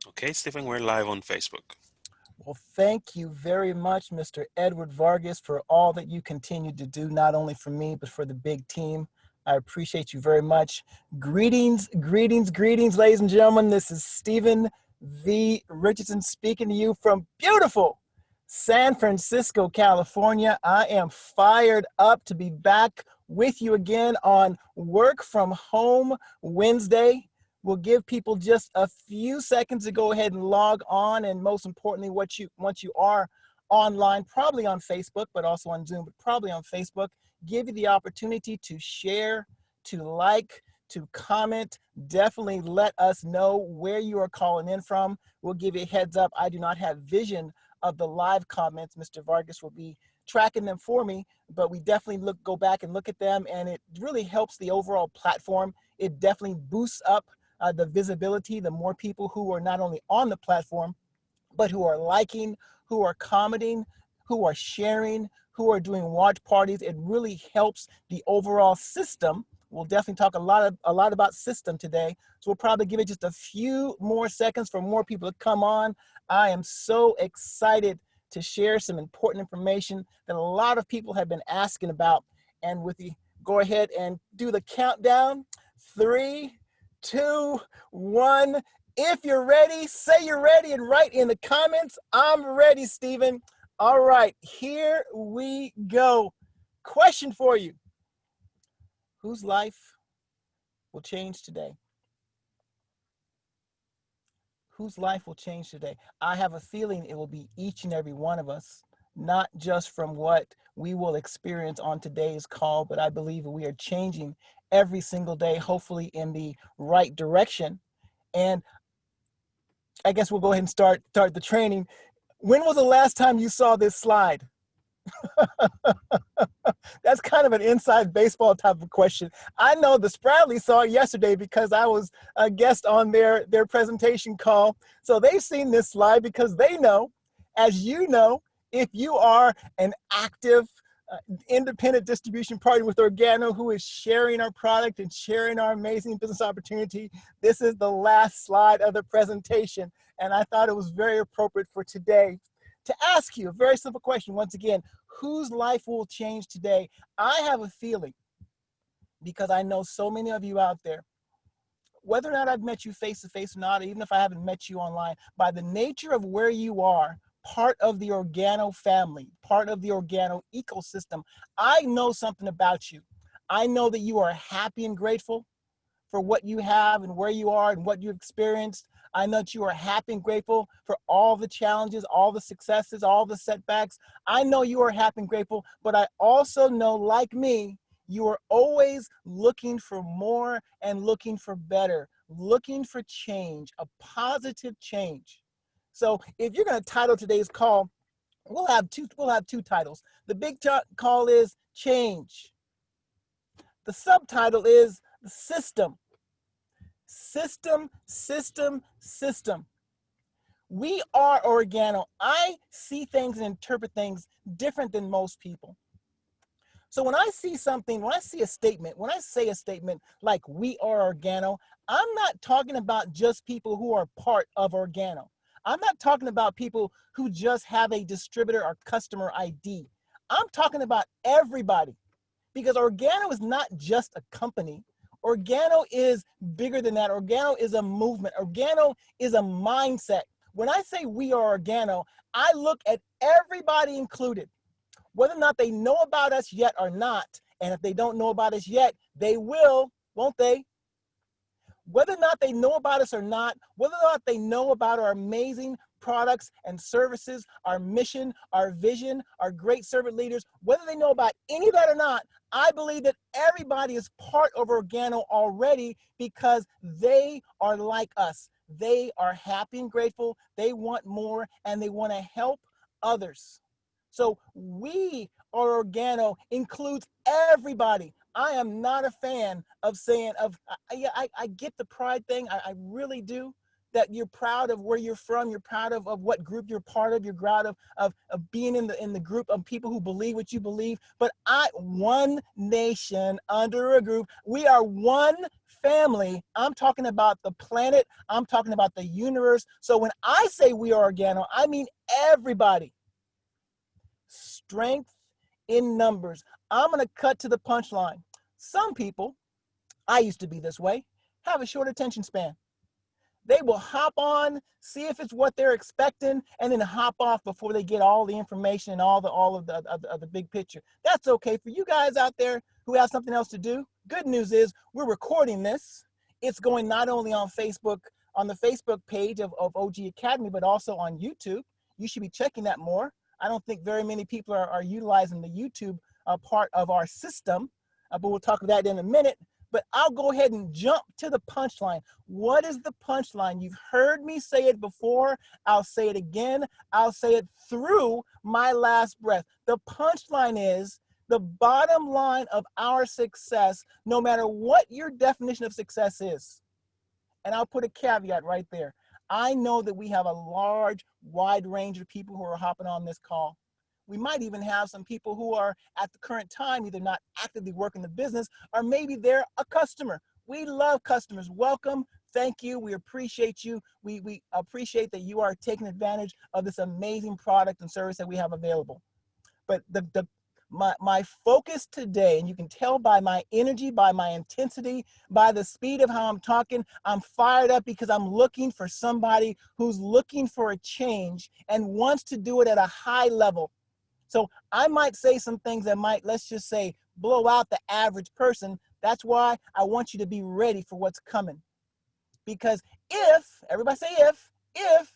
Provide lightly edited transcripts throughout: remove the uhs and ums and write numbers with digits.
Okay, Stephen, we're live on Facebook. Well, thank you very much, Mr. Edward Vargas, for all that you continue to do, not only for me, but for the big team. I appreciate you very much. Greetings, greetings, greetings, ladies and gentlemen. This is Stephen V. Richardson speaking to you from beautiful San Francisco, California. I am fired up to be back with you again on Work From Home Wednesday. We'll give people just a few seconds to go ahead and log on, and most importantly, once you are online, probably on Facebook, but also on Zoom, but probably on Facebook, give you the opportunity to share, to like, to comment. Definitely let us know where you are calling in from. We'll give you a heads up. I do not have vision of the live comments. Mr. Vargas will be tracking them for me, but we definitely go back and look at them, and it really helps the overall platform. It definitely boosts up the visibility, the more people who are not only on the platform, but who are liking, who are commenting, who are sharing, who are doing watch parties. It really helps the overall system. We'll definitely talk a lot about system today. So we'll probably give it just a few more seconds for more people to come on. I am so excited to share some important information that a lot of people have been asking about. And with the go ahead and do the countdown. 3, 2, 1. If you're ready, say you're ready and write in the comments, I'm ready, Stephen. All right, here we go. Question for you. Whose life will change today? Whose life will change today? I have a feeling it will be each and every one of us, not just from what we will experience on today's call, but I believe we are changing every single day, hopefully in the right direction. And I guess we'll go ahead and start the training. When was the last time you saw this slide? That's kind of an inside baseball type of question. I know the Spradley saw it yesterday because I was a guest on their presentation call. So they've seen this slide because they know, as you know, if you are an active independent distribution partner with Organo who is sharing our product and sharing our amazing business opportunity, this is the last slide of the presentation. And I thought it was very appropriate for today to ask you a very simple question. Once again, whose life will change today? I have a feeling, because I know so many of you out there, whether or not I've met you face to face or not, even if I haven't met you online, by the nature of where you are, part of the Organo family, part of the Organo ecosystem, I know something about you. I know that you are happy and grateful for what you have and where you are and what you've experienced. I know that you are happy and grateful for all the challenges, all the successes, all the setbacks. I know you are happy and grateful, but I also know, like me, you are always looking for more and looking for better, looking for change, a positive change. So if you're going to title today's call, we'll have two titles. The big call is change. The subtitle is the system. System, system, system. We are Organo. I see things and interpret things different than most people. So when I see something, when I see a statement, when I say a statement like we are Organo, I'm not talking about just people who are part of Organo. I'm not talking about people who just have a distributor or customer ID. I'm talking about everybody, because Organo is not just a company. Organo is bigger than that. Organo is a movement. Organo is a mindset. When I say we are Organo, I look at everybody included, whether or not they know about us yet or not. And if they don't know about us yet, they will, won't they? Whether or not they know about us or not, whether or not they know about our amazing products and services, our mission, our vision, our great servant leaders, whether they know about any of that or not, I believe that everybody is part of Organo already, because they are like us. They are happy and grateful. They want more, and they want to help others. So we or Organo includes everybody. I am not a fan of saying I get the pride thing. I really do. That you're proud of where you're from. You're proud of what group you're part of. You're proud of being in the group of people who believe what you believe. But one nation under a group. We are one family, I'm talking about the planet, I'm talking about the universe. So when I say we are organo, I mean everybody. Strength in numbers. I'm going to cut to the punchline. Some people, I used to be this way, have a short attention span. They will hop on, see if it's what they're expecting, and then hop off before they get all the information and all of the big picture. That's okay for you guys out there who have something else to do. Good news is we're recording this. It's going not only on Facebook, on the Facebook page of OG Academy, but also on YouTube. You should be checking that more. I don't think very many people are utilizing the YouTube part of our system, but we'll talk about that in a minute. But I'll go ahead and jump to the punchline. What is the punchline? You've heard me say it before. I'll say it again. I'll say it through my last breath. The punchline is the bottom line of our success, no matter what your definition of success is. And I'll put a caveat right there. I know that we have a large, wide range of people who are hopping on this call. We might even have some people who are at the current time either not actively working the business or maybe they're a customer. We love customers. Welcome. Thank you. We appreciate you. We appreciate that you are taking advantage of this amazing product and service that we have available. But my focus today, and you can tell by my energy, by my intensity, by the speed of how I'm talking, I'm fired up because I'm looking for somebody who's looking for a change and wants to do it at a high level. So I might say some things that might, let's just say, blow out the average person. That's why I want you to be ready for what's coming. Because everybody say if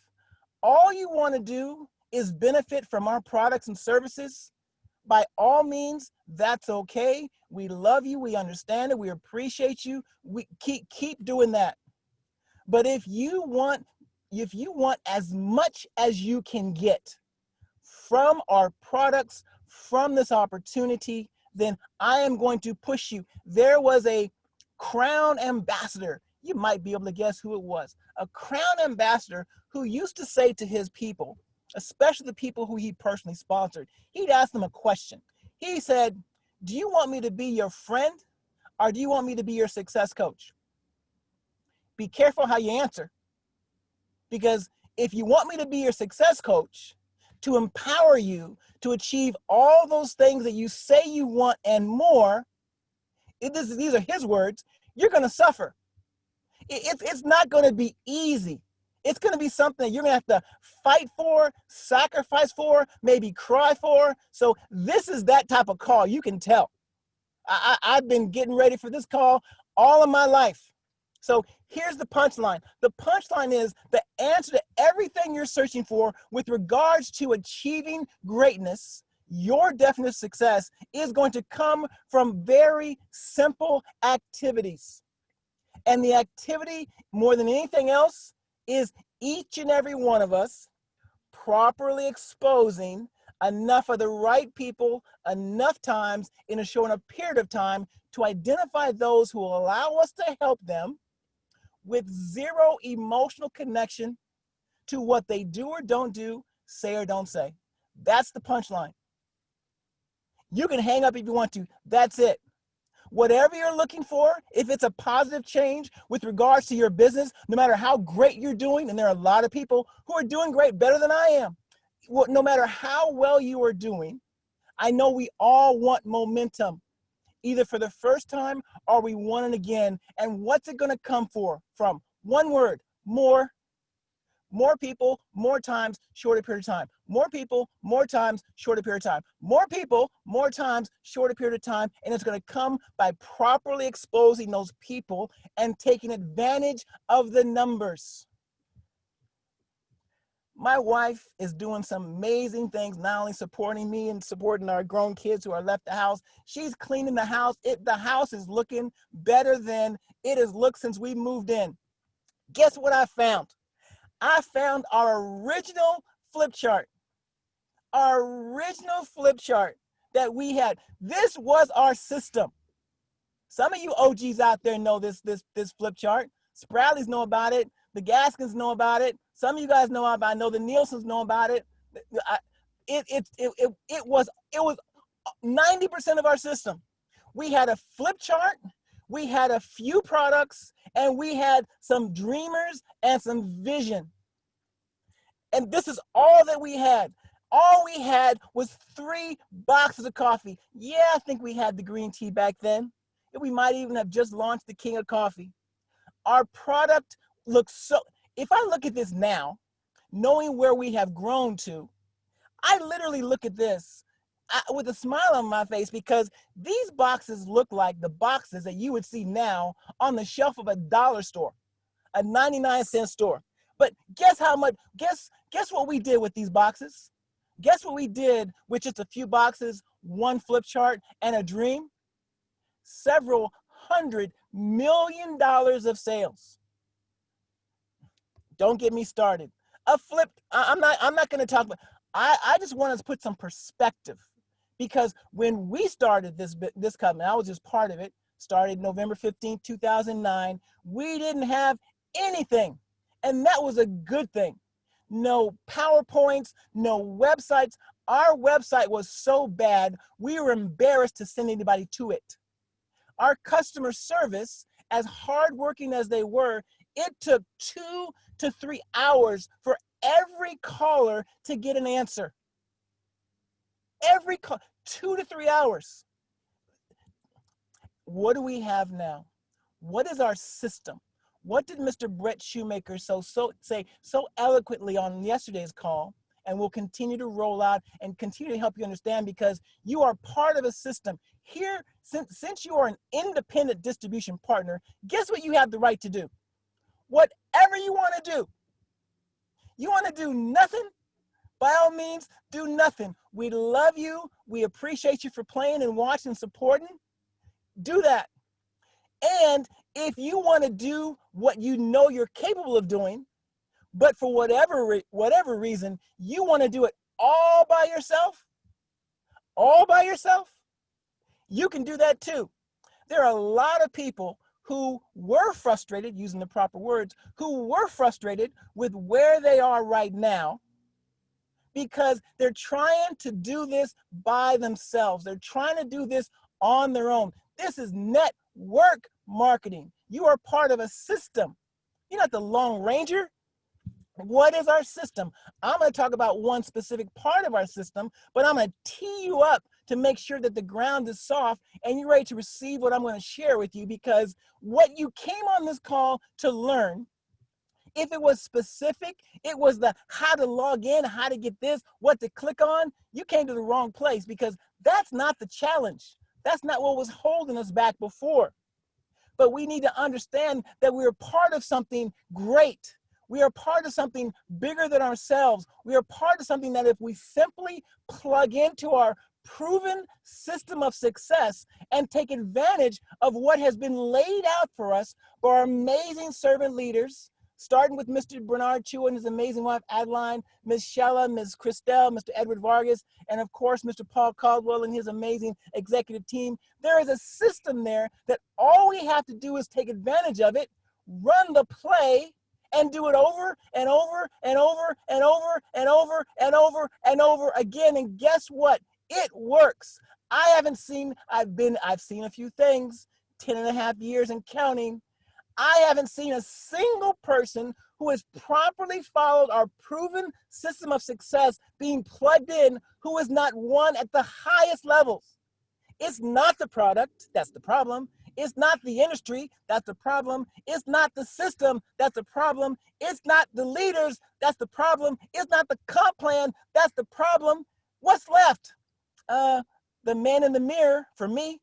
all you want to do is benefit from our products and services, by all means, that's okay. We love you. We understand it. We appreciate you. We keep doing that. But if you want as much as you can get from our products, from this opportunity, then I am going to push you. There was a crown ambassador. You might be able to guess who it was. A crown ambassador who used to say to his people, especially the people who he personally sponsored, he'd ask them a question. He said, do you want me to be your friend or do you want me to be your success coach? Be careful how you answer. Because if you want me to be your success coach, to empower you to achieve all those things that you say you want and more, these are his words, you're going to suffer. It's not going to be easy. It's going to be something that you're going to have to fight for, sacrifice for, maybe cry for. So this is that type of call. You can tell. I've been getting ready for this call all of my life. So here's the punchline. The punchline is the answer to everything you're searching for with regards to achieving greatness. Your definition of success is going to come from very simple activities. And the activity, more than anything else, is each and every one of us properly exposing enough of the right people enough times in a short enough period of time to identify those who will allow us to help them with zero emotional connection to what they do or don't do, say or don't say. That's the punchline. You can hang up if you want to. That's it. Whatever you're looking for, if it's a positive change with regards to your business, no matter how great you're doing, and there are a lot of people who are doing great, better than I am, no matter how well you are doing, I know we all want momentum, either for the first time or we want it again. And what's it going to come from? One word: more. More people, more times, shorter period of time. More people, more times, shorter period of time. More people, more times, shorter period of time. And it's going to come by properly exposing those people and taking advantage of the numbers. My wife is doing some amazing things, not only supporting me and supporting our grown kids who are left the house. She's cleaning the house. The house is looking better than it has looked since we moved in. Guess what I found? I found our original flip chart. Our original flip chart that we had. This was our system. Some of you OGs out there know this flip chart. Spradleys know about it. The Gaskins know about it. Some of you guys know about it. I know the Nielsen's know about it. It was 90% of our system. We had a flip chart. We had a few products, and we had some dreamers and some vision. And this is all that we had. All we had was 3 boxes of coffee. Yeah, I think we had the green tea back then. And we might even have just launched the King of Coffee. Our product looks so, if I look at this now, knowing where we have grown to, I literally look at this with a smile on my face, because these boxes look like the boxes that you would see now on the shelf of a dollar store, a 99-cent store. But guess how much, guess what we did with these boxes? Guess what we did with just a few boxes, 1 flip chart, and a dream? Several $100 million of sales. Don't get me started. I'm not going to talk about, I just want us to put some perspective, because when we started this company, I was just part of it, started November 15th, 2009, we didn't have anything. And that was a good thing. No PowerPoints, no websites. Our website was so bad, we were embarrassed to send anybody to it. Our customer service, as hardworking as they were, it took 2 to 3 hours for every caller to get an answer. Every call, 2 to 3 hours. What do we have now? What is our system? What did Mr. Brett Shoemaker say so eloquently on yesterday's call? And we'll continue to roll out and continue to help you understand, because you are part of a system. Here, since you are an independent distribution partner, guess what you have the right to do? Whatever you want to do. You want to do nothing? By all means, do nothing. We love you. We appreciate you for playing and watching and supporting. Do that. And if you want to do what you know you're capable of doing, but for whatever reason, you want to do it all by yourself, you can do that too. There are a lot of people who were frustrated, using the proper words, who were frustrated with where they are right now, because they're trying to do this by themselves. They're trying to do this on their own. This is network marketing. You are part of a system. You're not the Lone Ranger. What is our system? I'm going to talk about one specific part of our system, but I'm going to tee you up to make sure that the ground is soft and you're ready to receive what I'm going to share with you, because what you came on this call to learn, if it was specific, it was the how to log in, how to get this, what to click on, you came to the wrong place, because that's not the challenge. That's not what was holding us back before. But we need to understand that we're part of something great. We are part of something bigger than ourselves. We are part of something that if we simply plug into our proven system of success and take advantage of what has been laid out for us by our amazing servant leaders, starting with Mr. Bernard Chua and his amazing wife, Adeline, Ms. Shella, Ms. Christelle, Mr. Edward Vargas, and of course, Mr. Paul Caldwell and his amazing executive team. There is a system there that all we have to do is take advantage of it, run the play, and do it over and over and over and over and over and over and over again. And guess what? It works. I've seen a few things, 10.5 years and counting. I haven't seen a single person who has properly followed our proven system of success being plugged in who is not won at the highest levels. It's not the product, that's the problem. It's not the industry, that's the problem. It's not the system, that's the problem. It's not the leaders, that's the problem. It's not the comp plan, that's the problem. What's left? The man in the mirror for me.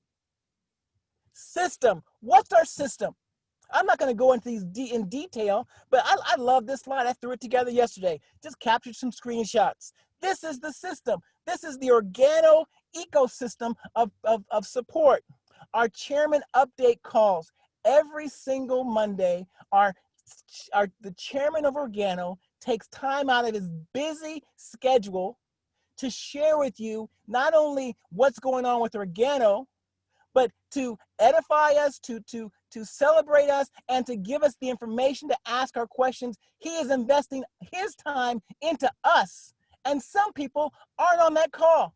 System. What's our system? I'm not going to go into these in detail, but I love this slide. I threw it together yesterday. Just captured some screenshots. This is the system. This is the Organo ecosystem of support. Our chairman update calls every single Monday. The chairman of Organo takes time out of his busy schedule to share with you not only what's going on with Organo, but to edify us, to celebrate us, and to give us the information to ask our questions. He is investing his time into us. And some people aren't on that call.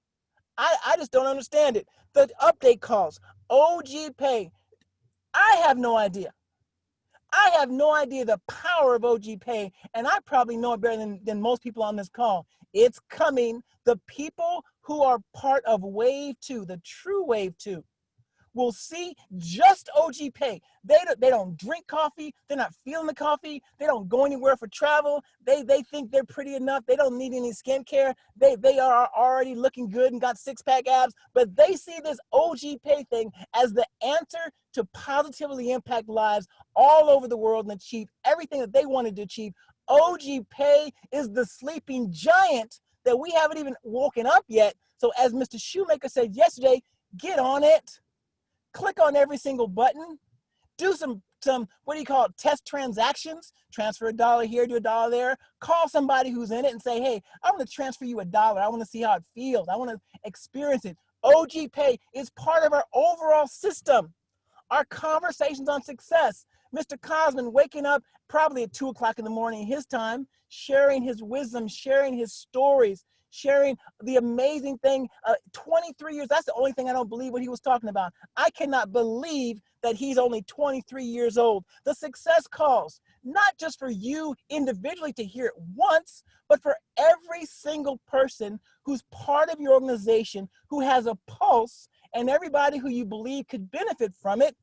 I just don't understand it. The update calls, OG Pay, I have no idea. I have no idea the power of OG Pay, and I probably know it better than most people on this call. It's coming. The people who are part of Wave 2, the true Wave 2, will see just OG Pay. They don't drink coffee. They're not feeling the coffee. They don't go anywhere for travel. They think they're pretty enough. They don't need any skincare. They are already looking good and got six-pack abs, but they see this OG Pay thing as the answer to positively impact lives all over the world and achieve everything that they wanted to achieve. OG Pay is the sleeping giant that we haven't even woken up yet. So as Mr. Shoemaker said yesterday, get on it. Click on every single button, do some what do you call it, test transactions, transfer $1 here to $1 there, call somebody who's in it and say, hey, I want to transfer you $1. I want to see how it feels. I want to experience it. OG Pay is part of our overall system. Our conversations on success. Mr. Cosman waking up probably at 2 o'clock in the morning, his time, sharing his wisdom, sharing his stories, sharing the amazing thing. 23 years, that's the only thing I don't believe what he was talking about. I cannot believe that he's only 23 years old. The success calls, not just for you individually to hear it once, but for every single person who's part of your organization, who has a pulse, and everybody who you believe could benefit from it.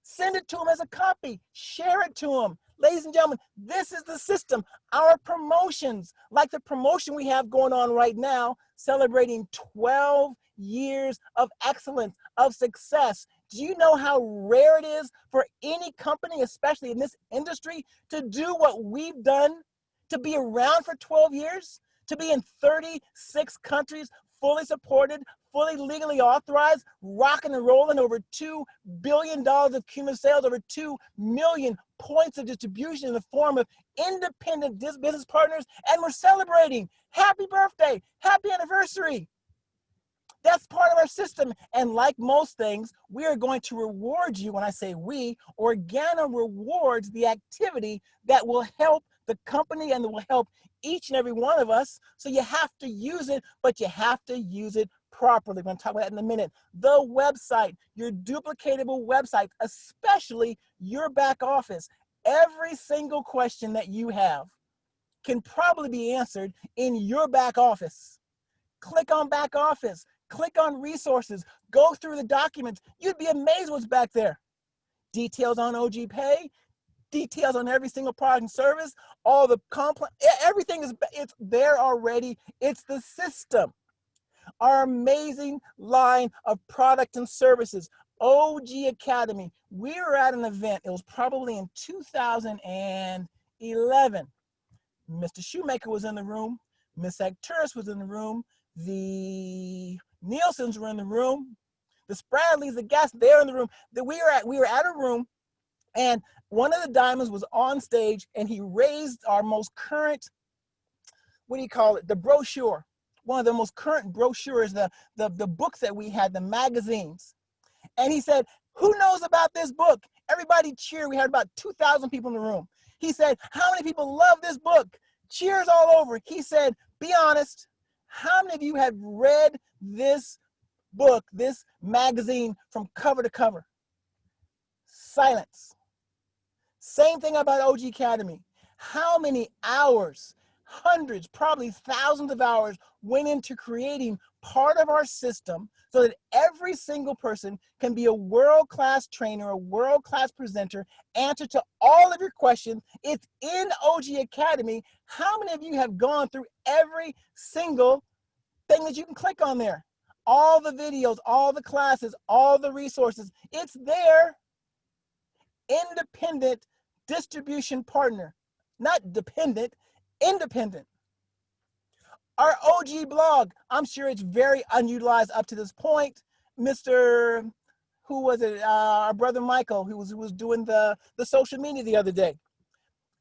Send it to them as a copy. Share it to them. Ladies and gentlemen, this is the system. Our promotions, like the promotion we have going on right now, celebrating 12 years of excellence, of success. Do you know how rare it is for any company, especially in this industry, to do what we've done, to be around for 12 years, to be in 36 countries, fully supported, fully legally authorized, rocking and rolling, over $2 billion of cumulative sales, over 2 million points of distribution in the form of independent business partners, and we're celebrating. Happy birthday, happy anniversary. That's part of our system. And like most things, we are going to reward you. When I say we, Organo rewards the activity that will help the company and that will help each and every one of us. So you have to use it, but you have to use it properly. We're going to talk about that in a minute. The website, your duplicatable website, especially your back office. Every single question that you have can probably be answered in your back office. Click on back office. Click on resources. Go through the documents. You'd be amazed what's back there. Details on OG Pay, details on every single product and service, all the complex, everything it's there already. It's the system. Our amazing line of product and services. OG Academy. We were at an event. It was probably in 2011. Mr. Shoemaker was in the room. Miss Acturus was in the room. The Nielsen's were in the room. The Spradleys, the guests, they're in the room. We were at a room, and one of the diamonds was on stage, and he raised our most current, what do you call it, the brochure. One of the most current brochures, the books that we had, the magazines. And he said, who knows about this book? Everybody cheered. We had about 2,000 people in the room. He said, how many people love this book? Cheers all over. He said, be honest. How many of you have read this book, this magazine, from cover to cover? Silence. Same thing about OG Academy. How many hours, hundreds, probably thousands of hours went into creating part of our system so that every single person can be a world-class trainer, a world-class presenter, answer to all of your questions. It's in OG Academy. How many of you have gone through every single thing that you can click on there? All the videos, all the classes, all the resources. It's there. Independent distribution partner. Not dependent, independent. Our OG blog, I'm sure it's very unutilized up to this point. Mr. Who was it? Our brother Michael, who was doing the social media the other day,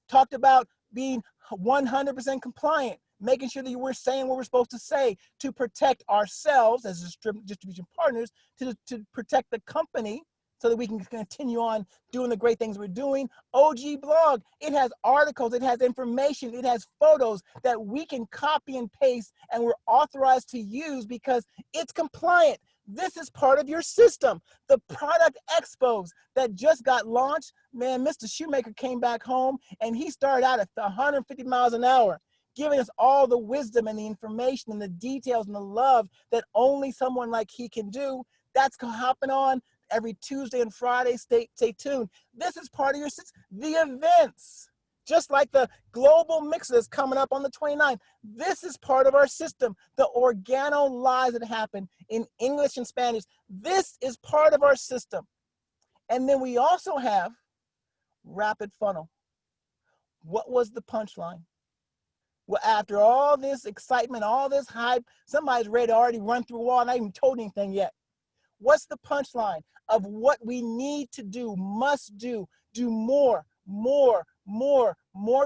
talked about being 100% compliant, making sure that we're saying what we're supposed to say to protect ourselves as distribution partners, to protect the company, so that we can continue on doing the great things we're doing. OG blog, it has articles, it has information, it has photos that we can copy and paste, and we're authorized to use because it's compliant. This is part of your system. The product expos that just got launched, man, Mr. Shoemaker came back home and he started out at 150 miles an hour, giving us all the wisdom and the information and the details and the love that only someone like he can do. That's hopping on every Tuesday and Friday. Stay tuned. This is part of your system. The events, just like the global mixers coming up on the 29th. This is part of our system. The Organo lives that happen in English and Spanish. This is part of our system. And then we also have rapid funnel. What was the punchline? Well, after all this excitement, all this hype, somebody's ready to already run through a wall and I haven't even told anything yet. What's the punchline of what we need to do, must do more, more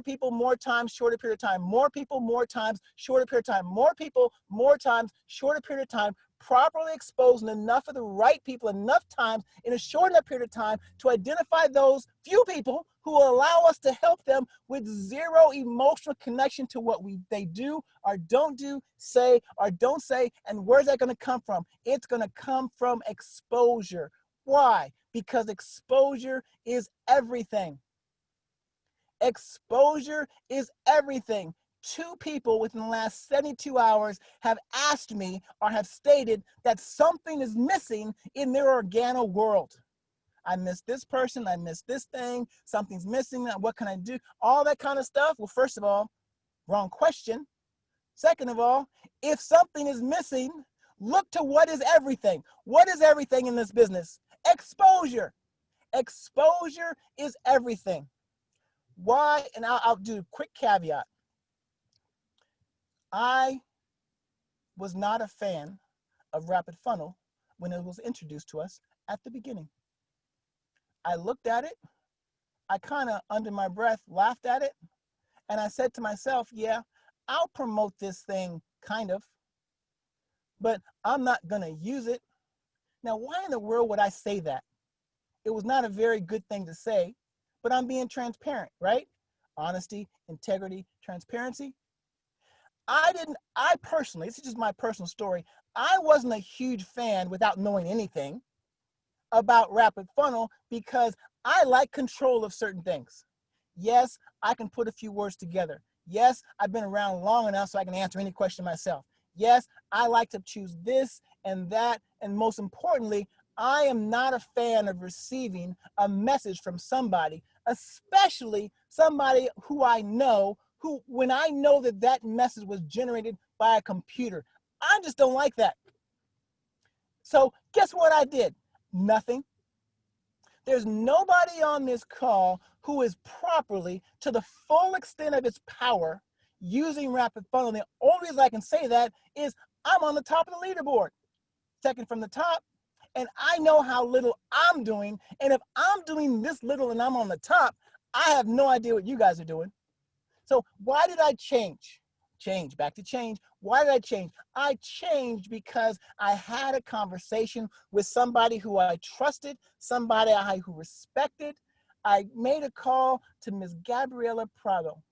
people, more times, shorter period of time, more people, more times, shorter period of time, more people, more times, shorter period of time, properly exposing enough of the right people enough times in a short enough period of time to identify those few people who will allow us to help them with zero emotional connection to what they do or don't do, say or don't say. And where's that going to come from? It's going to come from exposure. Why? Because exposure is everything. Exposure is everything. 2 people within the last 72 hours have asked me or have stated that something is missing in their organo world. I miss this person, I miss this thing, something's missing, what can I do? All that kind of stuff. Well, first of all, wrong question. Second of all, if something is missing, look to what is everything. What is everything in this business? Exposure. Exposure is everything. Why? And I'll do a quick caveat. I was not a fan of Rapid Funnel when it was introduced to us at the beginning. I looked at it, I kind of under my breath laughed at it, and I said to myself, yeah, I'll promote this thing kind of, but I'm not gonna use it. Now, why in the world would I say that? It was not a very good thing to say, but I'm being transparent, right? Honesty, integrity, transparency. I personally, this is just my personal story, I wasn't a huge fan without knowing anything about Rapid Funnel because I like control of certain things. Yes, I can put a few words together. Yes, I've been around long enough so I can answer any question myself. Yes, I like to choose this and that, and most importantly, I am not a fan of receiving a message from somebody, especially somebody who I know, who, when I know that that message was generated by a computer, I just don't like that. So guess what I did? Nothing. There's nobody on this call who is properly, to the full extent of its power, using Rapid Funnel. The only reason I can say that is I'm on the top of the leaderboard, second from the top, and I know how little I'm doing. And if I'm doing this little and I'm on the top, I have no idea what you guys are doing. So why did I change? Back to change. Why did I change? I changed because I had a conversation with somebody who I trusted, somebody who respected. I made a call to Ms. Gabriela Prado,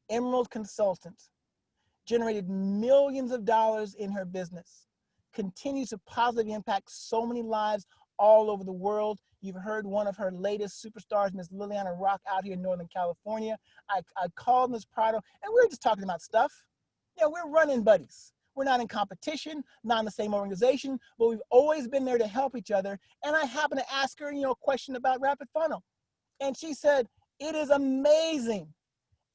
Emerald Consultant, generated millions of dollars in her business, continues to positively impact so many lives all over the world. You've heard one of her latest superstars, Miss Liliana Rock, out here in Northern California. I called Miss Prado, and we were just talking about stuff. You know, we're running buddies. We're not in competition, not in the same organization, but we've always been there to help each other. And I happened to ask her, a question about Rapid Funnel. And she said, it is amazing.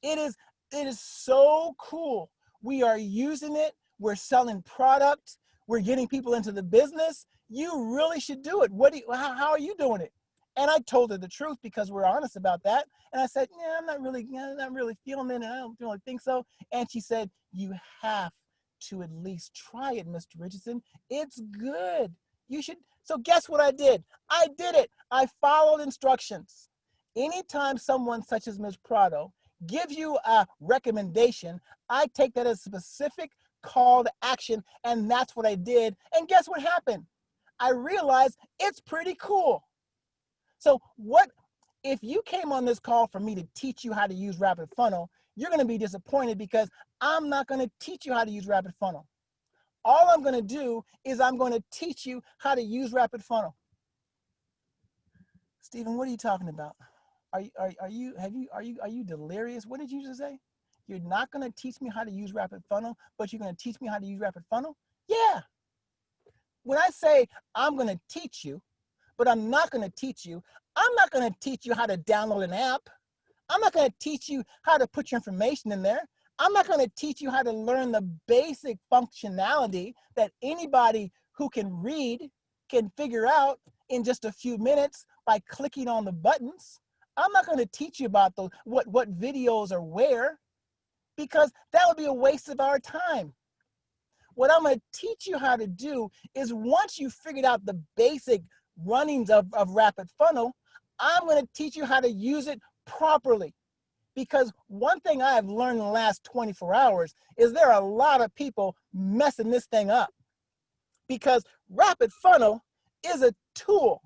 It is so cool. We are using it. We're selling product. We're getting people into the business. You really should do it. How are you doing it? And I told her the truth because we're honest about that. And I said, yeah, I'm not really feeling it. And I don't really think so. And she said, you have to at least try it, Mr. Richardson. It's good. You should. So guess what I did? I did it. I followed instructions. Anytime someone such as Ms. Prado gives you a recommendation, I take that as a specific call to action, and that's what I did. And guess what happened? I realized it's pretty cool. So if you came on this call for me to teach you how to use Rapid Funnel, you're going to be disappointed because I'm not going to teach you how to use Rapid Funnel. all I'm going to do is I'm going to teach you how to use Rapid Funnel. Stephen, what are you talking about? Are you delirious? What did you just say? You're not going to teach me how to use Rapid Funnel, but you're going to teach me how to use Rapid Funnel? Yeah. When I say I'm going to teach you, but I'm not going to teach you, I'm not going to teach you how to download an app. I'm not going to teach you how to put your information in there. I'm not going to teach you how to learn the basic functionality that anybody who can read can figure out in just a few minutes by clicking on the buttons. I'm not going to teach you about those, what videos are where, because that would be a waste of our time. What I'm going to teach you how to do is once you figured out the basic runnings of Rapid Funnel, I'm going to teach you how to use it properly. Because one thing I have learned in the last 24 hours is there are a lot of people messing this thing up. Because Rapid Funnel is a tool.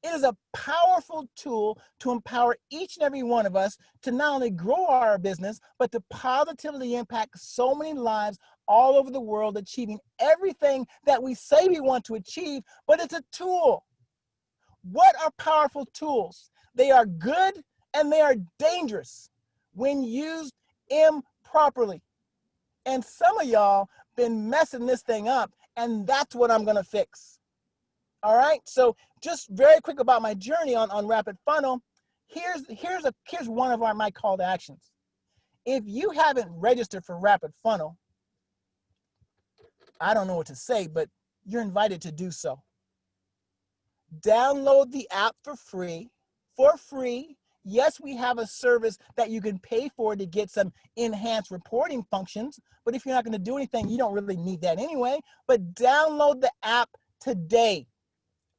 It is a powerful tool to empower each and every one of us to not only grow our business, but to positively impact so many lives all over the world, achieving everything that we say we want to achieve, but it's a tool. What are powerful tools? They are good and they are dangerous when used improperly. And some of y'all been messing this thing up, and that's what I'm gonna fix. All right, so just very quick about my journey on Rapid Funnel. Here's one of my call to actions. If you haven't registered for Rapid Funnel, I don't know what to say, but you're invited to do so. Download the app for free. Yes, we have a service that you can pay for to get some enhanced reporting functions, but if you're not going to do anything, you don't really need that anyway. But download the app today.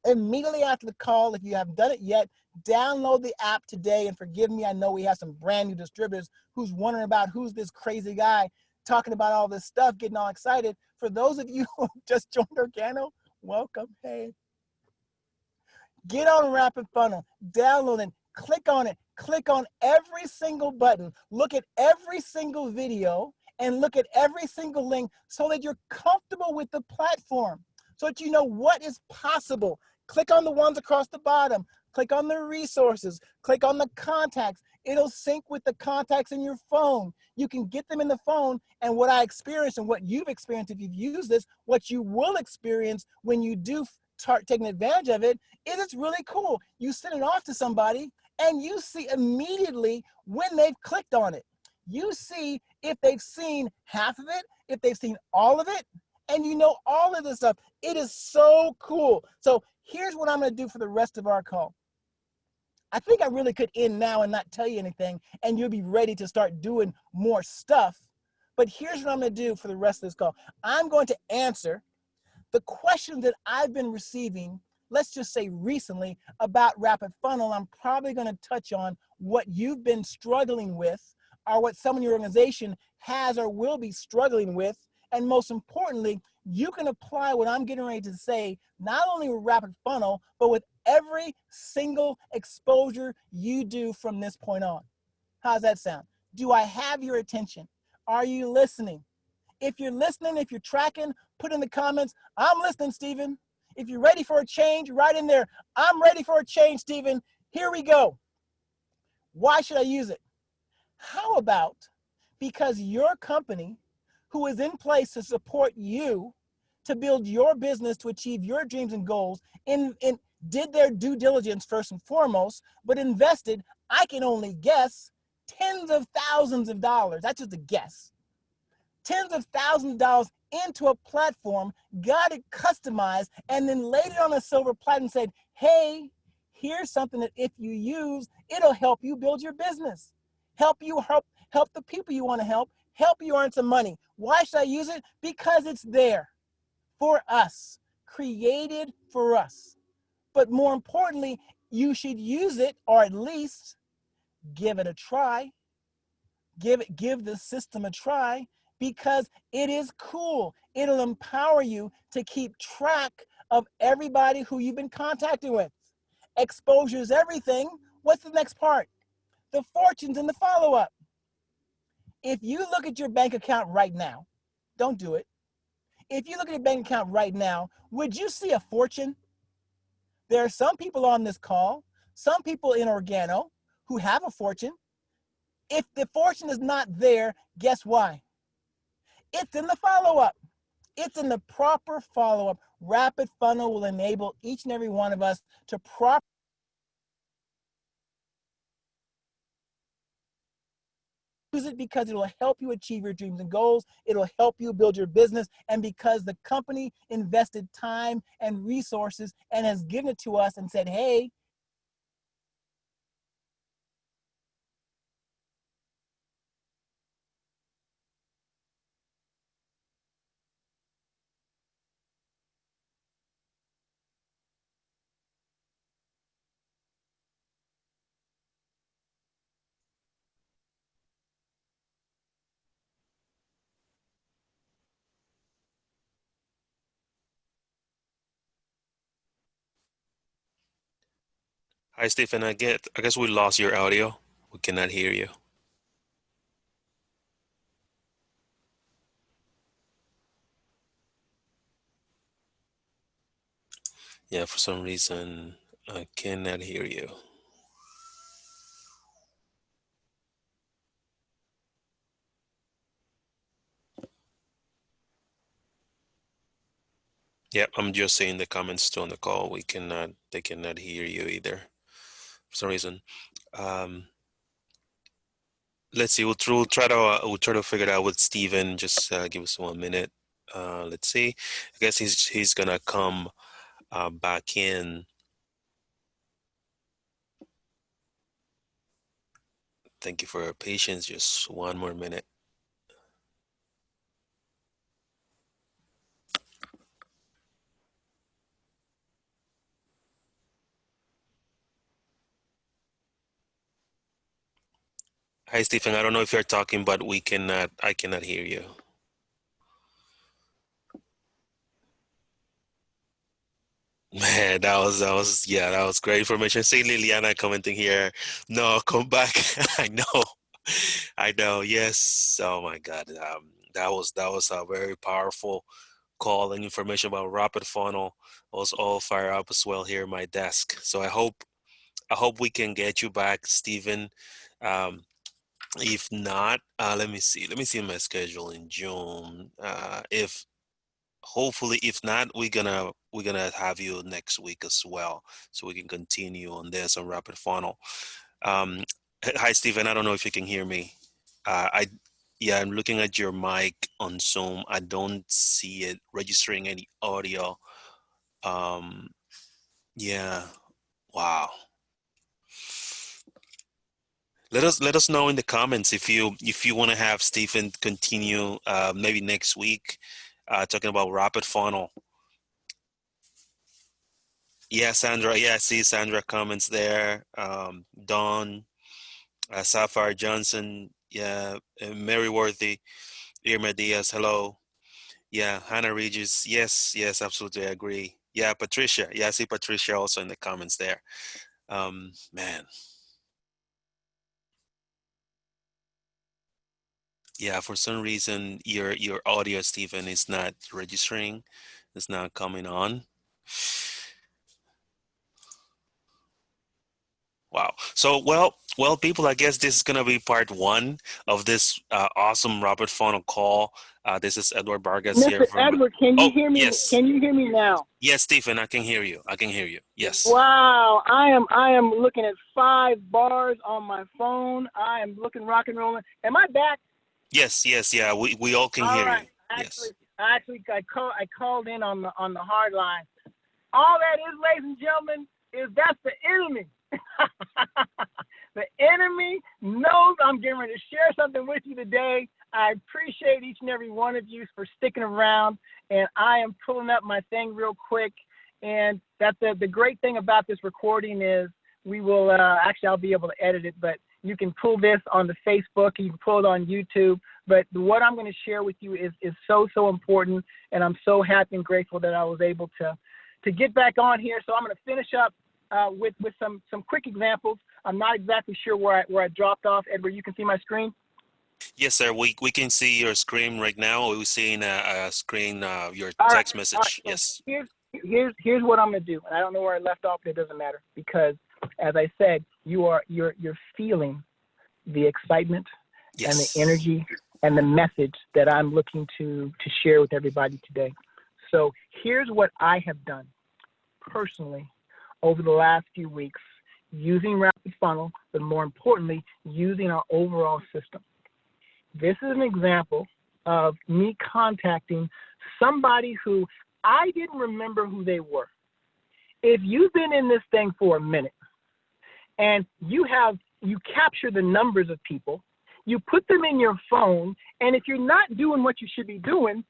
Immediately after the call, if you haven't done it yet, download the app today. And forgive me, I know we have some brand new distributors who's wondering about who's this crazy guy talking about all this stuff, getting all excited. For those of you who just joined ORGANO, welcome. Hey. Get on Rapid Funnel, download it, click on it, click on every single button, look at every single video, and look at every single link so that you're comfortable with the platform, so that you know what is possible. Click on the ones across the bottom, click on the resources, click on the contacts. It'll sync with the contacts in your phone. You can get them in the phone, and what I experienced and what you've experienced if you've used this, what you will experience when you do start taking advantage of it, is it's really cool. You send it off to somebody and you see immediately when they've clicked on it. You see if they've seen half of it, if they've seen all of it, and you know all of this stuff. It is so cool. So here's what I'm going to do for the rest of our call. I think I really could end now and not tell you anything, and you'll be ready to start doing more stuff. But here's what I'm going to do for the rest of this call. I'm going to answer the question that I've been receiving, let's just say recently, about Rapid Funnel. I'm probably going to touch on what you've been struggling with, or what some of your organization has or will be struggling with. And most importantly, you can apply what I'm getting ready to say, not only with Rapid Funnel, but with every single exposure you do from this point on. How's that sound? Do I have your attention? Are you listening? If you're listening, if you're tracking, put in the comments, I'm listening, Stephen. If you're ready for a change, right in there, I'm ready for a change, Stephen. Here we go. Why should I use it? How about because your company, who is in place to support you to build your business, to achieve your dreams and goals, did their due diligence first and foremost, but invested, I can only guess, tens of thousands of dollars. That's just a guess. Tens of thousands of dollars into a platform, got it customized, and then laid it on a silver platter and said, hey, here's something that if you use, it'll help you build your business, help the people you want to help you earn some money. Why should I use it? Because it's there for us, created for us. But more importantly, you should use it, or at least give it a try. Give the system a try, because it is cool. It'll empower you to keep track of everybody who you've been contacting with. Exposure is everything. What's the next part? The fortunes and the follow-up. If you look at your bank account right now, don't do it. if you look at your bank account right now, would you see a fortune? There are some people on this call, some people in Organo who have a fortune. If the fortune is not there, guess why? It's in the follow-up. It's in the proper follow-up. Rapid Funnel will enable each and every one of us to properly use it, because it will help you achieve your dreams and goals. It'll help you build your business. And because the company invested time and resources and has given it to us and said, hey, Hi, Stephen. I guess we lost your audio. We cannot hear you. Yeah, for some reason, I cannot hear you. Yep, I'm just seeing the comments still on the call. They cannot hear you either for some reason. Um, let's see. We'll try to figure it out with Steven. Just give us 1 minute. Let's see. I guess he's gonna come back in. Thank you for your patience. Just 1 more minute. Hi, Stephen. I don't know if you're talking, but I cannot hear you. Man, yeah, that was great information. See Liliana commenting here. No, come back. I know. I know. Yes. Oh my God. That was a very powerful call and information about Rapid Funnel. I was all fired up as well here at my desk. So I hope we can get you back, Stephen. Um, if not, let me see. Let me see my schedule in June. If hopefully, if not, we're gonna have you next week as well, so we can continue on this on Rapid Funnel. Um, Hi, Stephen. I don't know if you can hear me. I Yeah, I'm looking at your mic on Zoom. I don't see it registering any audio. Um, yeah. Wow. Let us know in the comments if you want to have Stephen continue maybe next week talking about Rapid Funnel. Yeah, Sandra. Yeah, I see Sandra comments there. Dawn, Sapphire Johnson. Yeah, Mary Worthy, Irma Diaz. Hello. Yeah, Hannah Regis. Yes, yes, absolutely, I agree. Yeah, Patricia. Yeah, I see Patricia also in the comments there. Man, yeah, for some reason your audio, Stephen, is not registering. It's not coming on. Wow. So, well, people, I guess this is gonna be part one of this awesome Robert Funnel call. This is Edward Vargas here Mr. from. Edward, can you Oh, hear me? yes, Can you hear me now? yes, Stephen, I can hear you. I can hear you. Yes, Wow, I am looking at 5 bars on my phone. I am looking rock and rolling. Am I back? yes, yes, yeah. We all can All hear you. right. Yes. I called in on the hard line. All that is, ladies and gentlemen, is that's the enemy. The enemy knows I'm getting ready to share something with you today. I appreciate each and every one of you for sticking around, and I am pulling up my thing real quick. And that's the great thing about this recording is we will actually I'll be able to edit it, but you can pull this on the Facebook, you can pull it on YouTube. But what I'm going to share with you is so important, and I'm so happy and grateful that I was able to get back on here. So I'm going to finish up with some quick examples. I'm not exactly sure where I dropped off. Edward, you can see my screen? Yes, sir. We can see your screen right now. We're seeing a screen, your All right, text all right. message. So Yes. here's what I'm gonna do. And I don't know where I left off, but it doesn't matter because, as I said, you're feeling the excitement and the Yes. energy and the message that I'm looking to share with everybody today. So here's what I have done personally over the last few weeks using Rapid Funnel, but more importantly, using our overall system. This is an example of me contacting somebody who I didn't remember who they were. If you've been in this thing for a minute and you capture the numbers of people, you put them in your phone, and if you're not doing what you should be doing,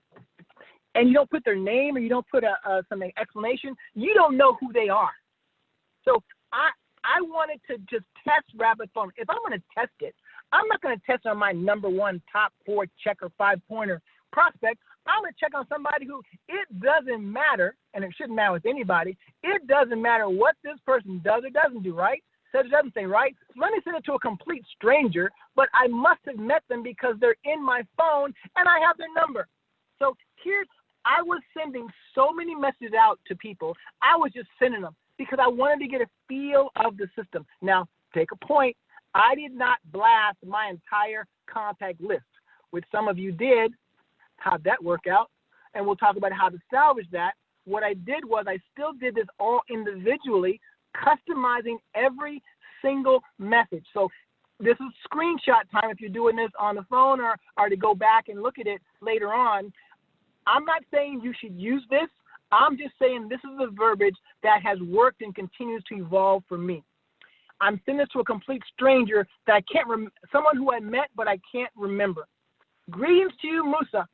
and you don't put their name or you don't put some explanation, you don't know who they are. So I wanted to just test Rapid Funnel. If I'm going to test it, I'm not going to test on my number one top 4 checker 5-pointer prospect. I'm going to check on somebody who it doesn't matter, and it shouldn't matter with anybody. It doesn't matter what this person does or doesn't do, right? Says or doesn't say, right? So let me send it to a complete stranger, but I must have met them because they're in my phone and I have their number. So I was sending so many messages out to people. I was just sending them because I wanted to get a feel of the system. Now, take a point. I did not blast my entire contact list, which some of you did. How'd that work out? And we'll talk about how to salvage that. What I did was I still did this all individually, customizing every single message. So this is screenshot time if you're doing this on the phone or to go back and look at it later on. I'm not saying you should use this. I'm just saying this is the verbiage that has worked and continues to evolve for me. I'm sending this to a complete stranger that I can't someone who I met but I can't remember. Greetings to you, Musa.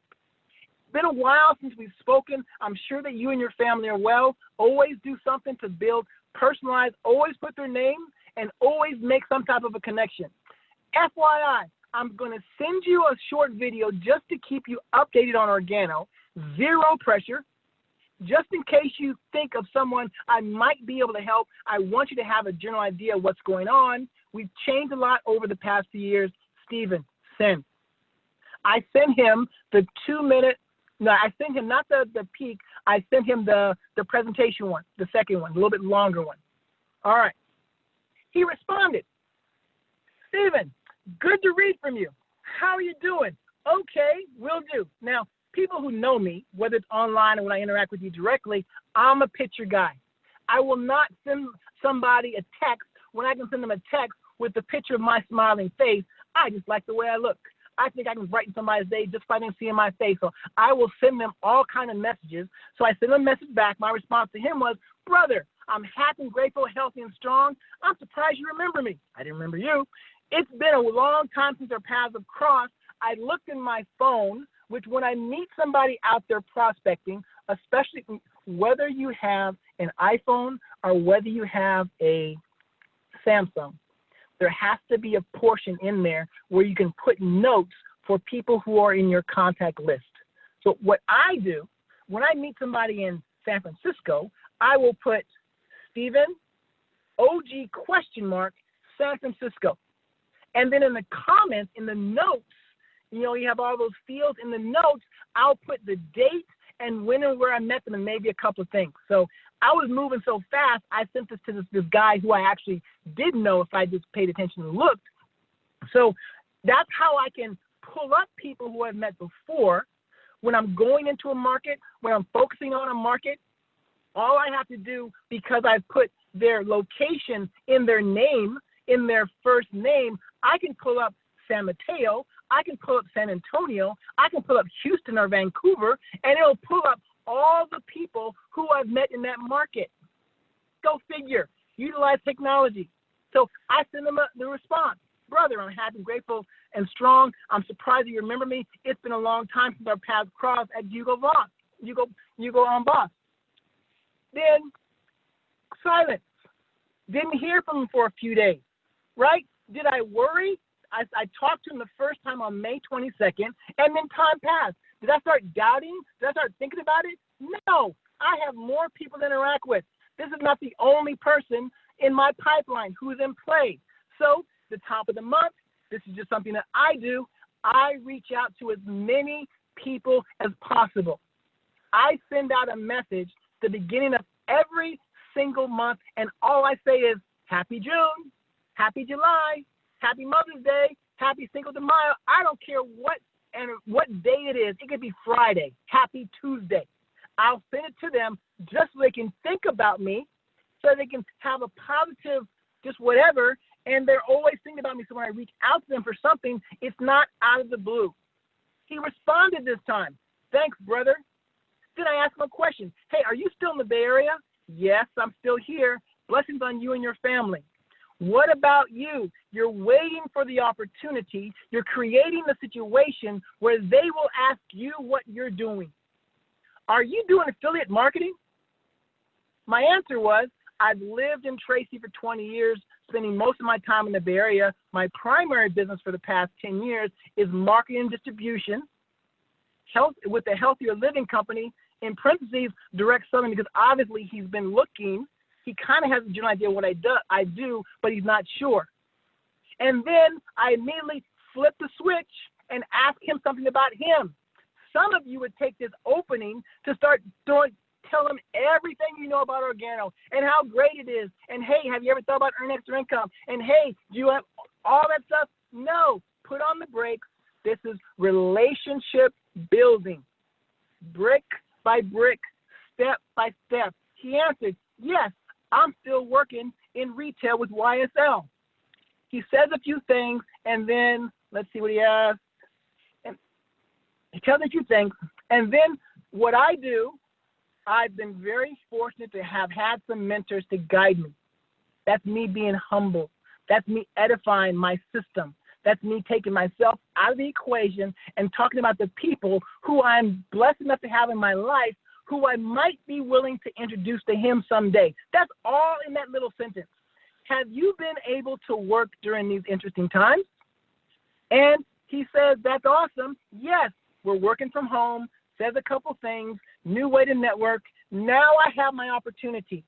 Been a while since we've spoken. I'm sure that you and your family are well. Always do something to build personalized, always put their name, and always make some type of a connection. FYI, I'm going to send you a short video just to keep you updated on Organo. Zero pressure. Just in case you think of someone I might be able to help, I want you to have a general idea of what's going on. We've changed a lot over the past few years. Stephen, send. I sent him the 2-minute, no, I sent him not the peak, I sent him the presentation one, the second one, a little bit longer one. All right. He responded, Stephen, good to read from you. How are you doing? Okay, will do. Now, people who know me, whether it's online or when I interact with you directly, I'm a picture guy. I will not send somebody a text when I can send them a text with the picture of my smiling face. I just like the way I look. I think I can brighten somebody's day just by them seeing my face. So I will send them all kind of messages. So I sent a message back. My response to him was, brother, I'm happy, grateful, healthy, and strong. I'm surprised you remember me. I didn't remember you. It's been a long time since our paths have crossed. I looked in my phone, which when I meet somebody out there prospecting, especially whether you have an iPhone or whether you have a Samsung, there has to be a portion in there where you can put notes for people who are in your contact list. So what I do, when I meet somebody in San Francisco, I will put Stephen, OG question mark, San Francisco. And then in the comments, in the notes, you have all those fields in the notes, I'll put the date and when and where I met them and maybe a couple of things. So I was moving so fast, I sent this to this guy who I actually didn't know if I just paid attention and looked. So that's how I can pull up people who I've met before. When I'm going into a market, when I'm focusing on a market, all I have to do, because I've put their location in their name, in their first name, I can pull up San Mateo, I can pull up San Antonio, I can pull up Houston or Vancouver, and it'll pull up all the people who I've met in that market. Go figure. Utilize technology. So I send them the response. Brother, I'm happy, grateful, and strong. I'm surprised you remember me. It's been a long time since our paths crossed at Hugo Boss. Hugo on Boss. Then silence. Didn't hear from him for a few days, right? Did I worry? I talked to him the first time on May 22nd, and then time passed. Did I start doubting? Did I start thinking about it? No. I have more people to interact with. This is not the only person in my pipeline who is in play. So the top of the month, this is just something that I do. I reach out to as many people as possible. I send out a message at the beginning of every single month, and all I say is, Happy June, Happy July, Happy Mother's Day, Happy Cinco de Mayo. I don't care what day it is. It could be Friday, Happy Tuesday. I'll send it to them just so they can think about me, so they can have a positive, just whatever, and they're always thinking about me. So when I reach out to them for something, it's not out of the blue. He responded this time. Thanks, brother. Then I asked him a question. Hey, are you still in the Bay Area? Yes, I'm still here. Blessings on you and your family. What about you? You're waiting for the opportunity. You're creating the situation where they will ask you what you're doing. Are you doing affiliate marketing? My answer was, I've lived in Tracy for 20 years, spending most of my time in the Bay Area. My primary business for the past 10 years is marketing and distribution, health with a healthier living company, in parentheses, direct selling, because obviously he's been looking. He kind of has a general idea what I do, but he's not sure. And then I immediately flip the switch and ask him something about him. Some of you would take this opening to start tell him everything you know about Organo and how great it is. And hey, have you ever thought about earning extra income? And hey, do you have all that stuff? No, put on the brakes. This is relationship building, brick by brick, step by step. He answered, yes, I'm still working in retail with YSL. He says a few things, and then let's see what he asks. And he tells a few things, and then what I do, I've been very fortunate to have had some mentors to guide me. That's me being humble. That's me edifying my system. That's me taking myself out of the equation and talking about the people who I'm blessed enough to have in my life, who I might be willing to introduce to him someday. That's all in that little sentence. Have you been able to work during these interesting times? And he says, that's awesome. Yes, we're working from home, says a couple things, new way to network. Now I have my opportunity.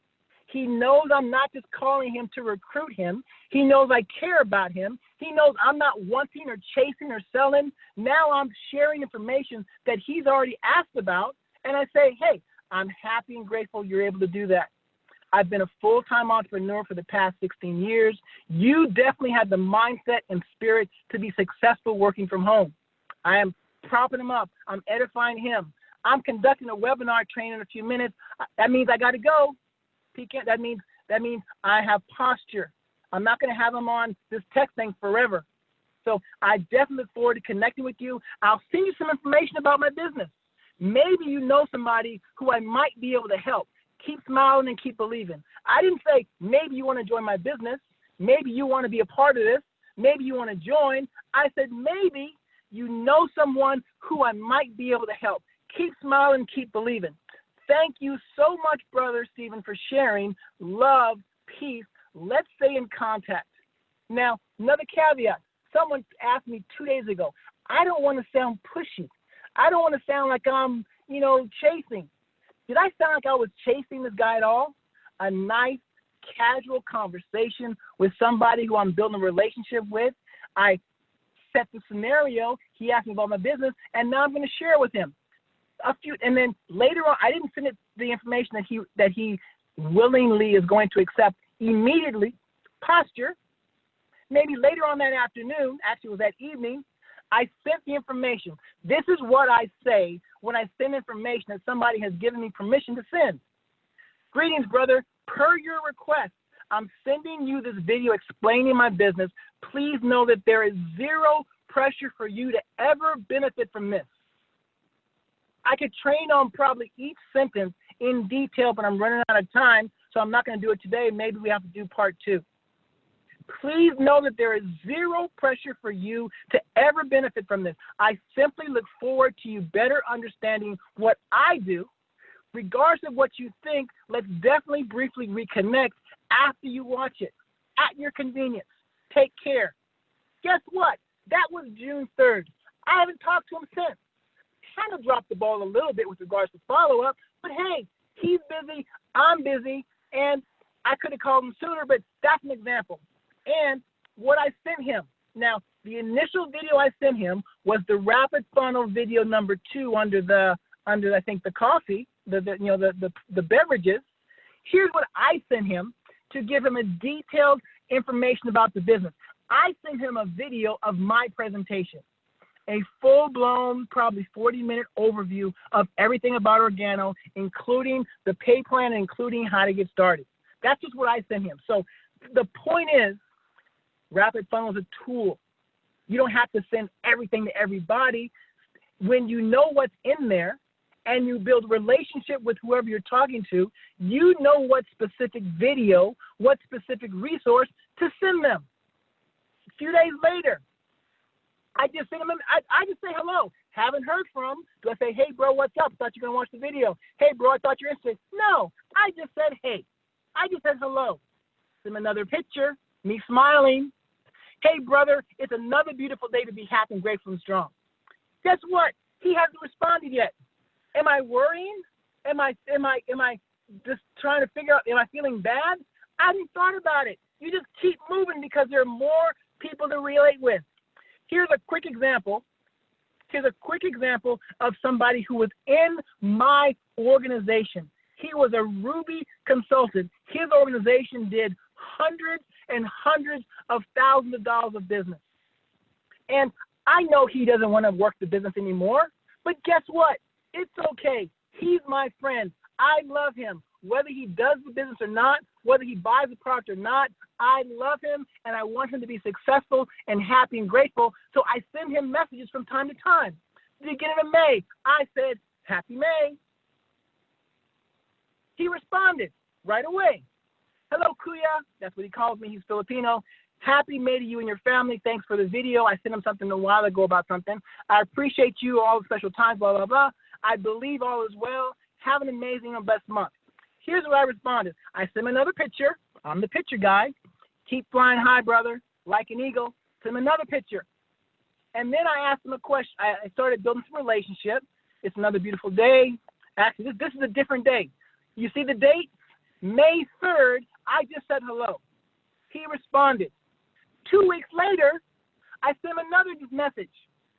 He knows I'm not just calling him to recruit him. He knows I care about him. He knows I'm not wanting or chasing or selling. Now I'm sharing information that he's already asked about. And I say, hey, I'm happy and grateful you're able to do that. I've been a full-time entrepreneur for the past 16 years. You definitely had the mindset and spirit to be successful working from home. I am propping him up. I'm edifying him. I'm conducting a webinar training in a few minutes. That means I got to go. That means I have posture. I'm not going to have him on this text thing forever. So I definitely look forward to connecting with you. I'll send you some information about my business. Maybe you know somebody who I might be able to help. Keep smiling and keep believing. I didn't say maybe you want to join my business. Maybe you want to be a part of this. Maybe you want to join. I said maybe you know someone who I might be able to help. Keep smiling, keep believing. Thank you so much, Brother Stephen, for sharing. Love, peace. Let's stay in contact. Now, another caveat. Someone asked me 2 days ago, I don't want to sound pushy. I don't want to sound like I'm, chasing. Did I sound like I was chasing this guy at all? A nice, casual conversation with somebody who I'm building a relationship with. I set the scenario. He asked me about my business, and now I'm going to share with him. And then later on, I didn't send it the information that he willingly is going to accept immediately. Posture. Maybe later on that afternoon, actually it was that evening, I sent the information. This is what I say when I send information that somebody has given me permission to send. Greetings, brother. Per your request, I'm sending you this video explaining my business. Please know that there is zero pressure for you to ever benefit from this. I could train on probably each sentence in detail, but I'm running out of time, so I'm not going to do it today. Maybe we have to do part 2. Please know that there is zero pressure for you to ever benefit from this. I simply look forward to you better understanding what I do. Regardless of what you think, let's definitely briefly reconnect after you watch it, at your convenience. Take care. Guess what? That was June 3rd. I haven't talked to him since. Kind of dropped the ball a little bit with regards to follow-up, but hey, he's busy, I'm busy, and I could have called him sooner, but that's an example. And what I sent him. Now, The initial video I sent him was the rapid funnel video number 2 under I think the coffee, the beverages. Here's what I sent him to give him a detailed information about the business. I sent him a video of my presentation, a full-blown, probably 40-minute overview of everything about Organo, including the pay plan, including how to get started. That's just what I sent him. So the point is, rapid funnel is a tool. You don't have to send everything to everybody. When you know what's in there and you build a relationship with whoever you're talking to, you know what specific video, what specific resource to send them. A few days later, I just send them, I just say hello. Haven't heard from. Do I say, hey, bro, what's up? Thought you were going to watch the video. Hey, bro, I thought you're interested. No, I just said, hey. I just said hello. Send them another picture, me smiling. Hey, brother, it's another beautiful day to be happy and grateful and strong. Guess what? He hasn't responded yet. Am I worrying? Am I just trying to figure out, am I feeling bad? I haven't thought about it. You just keep moving because there are more people to relate with. Here's a quick example. Of somebody who was in my organization. He was a Ruby consultant. His organization did hundreds and hundreds of thousands of dollars of business. And I know he doesn't want to work the business anymore, but guess what? It's okay. He's my friend. I love him. Whether he does the business or not, whether he buys the product or not, I love him and I want him to be successful and happy and grateful. So I send him messages from time to time. The beginning of May, I said, Happy May. He responded right away. Hello, Kuya. That's what he calls me. He's Filipino. Happy May to you and your family. Thanks for the video. I sent him something a while ago about something. I appreciate you, all the special times, blah, blah, blah. I believe all is well. Have an amazing and blessed month. Here's what I responded. I sent him another picture. I'm the picture guy. Keep flying high, brother, like an eagle. Send him another picture. And then I asked him a question. I started building some relationship. It's another beautiful day. Actually, this is a different day. You see the date? May 3rd, I just said hello. He responded. 2 weeks later, I sent him another message,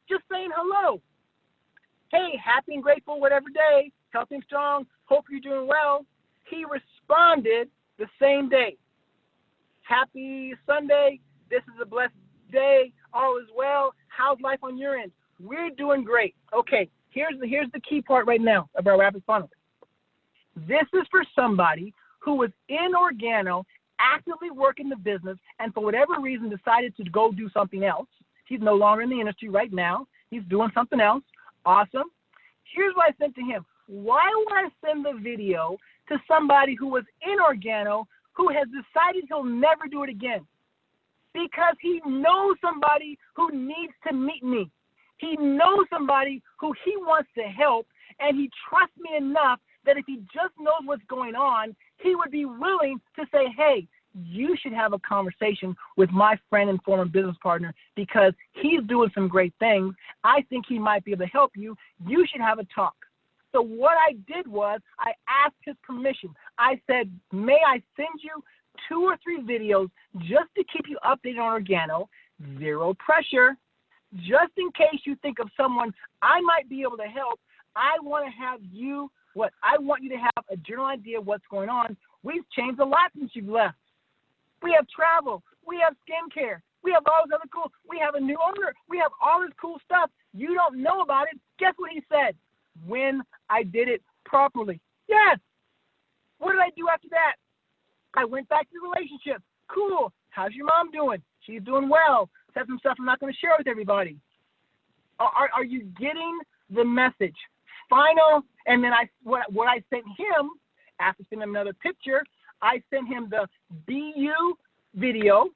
just saying hello. Hey, happy and grateful whatever day, healthy and strong, hope you're doing well. He responded the same day. Happy Sunday, this is a blessed day, all is well. How's life on your end? We're doing great. Okay, here's the key part right now about rapid funnel. This is for somebody who was in Organo, actively working the business, and for whatever reason decided to go do something else. He's no longer in the industry right now. He's doing something else. Awesome. Here's what I sent to him. Why would I send the video to somebody who was in Organo who has decided he'll never do it again? Because he knows somebody who needs to meet me. He knows somebody who he wants to help, and he trusts me enough that if he just knows what's going on, he would be willing to say, hey, you should have a conversation with my friend and former business partner because he's doing some great things. I think he might be able to help you. You should have a talk. So what I did was I asked his permission. I said, may I send you 2 or 3 videos just to keep you updated on Organo, zero pressure, just in case you think of someone I might be able to help. I want you to have a general idea of what's going on. We've changed a lot since you've left. We have travel. We have skincare. We have all this other cool. We have a new owner. We have all this cool stuff. You don't know about it. Guess what he said? When I did it properly. Yes. What did I do after that? I went back to the relationship. Cool. How's your mom doing? She's doing well. Said some stuff I'm not going to share with everybody. Are you getting the message? Final. And then what I sent him, after sending him another picture, I sent him the BU video